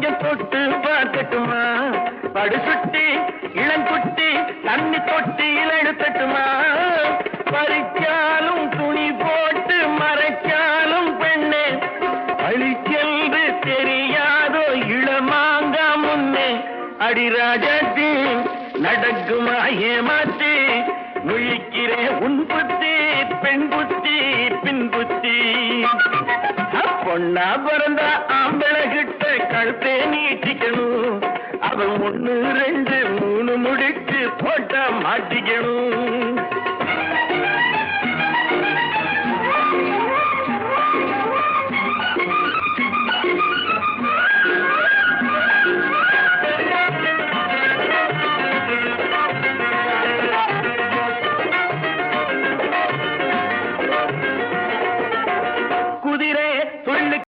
கொஞ்சம் தொட்டு பார்க்கட்டுமா படுசுட்டி இளங்குட்டி தண்ணி தொட்டியில் எடுக்கட்டுமா பறிச்சாலும் துணி போட்டு மறைச்சாலும் பெண்ணே அழிச்சென்று தெரியாதோ இளமாங்கா முன்னே அடிராஜாத்தி நடக்குமா ஏமாத்தி முழிக்கிறே உன் புத்தி பெண் புத்தி பின் புத்தி பொண்ணா பிறந்த ஆம்பளை கிட்ட கழுத்தே நீட்டிக்கணும் அவன் 1 2 3 முடிச்சு போட்டா மாட்டிக்கணும்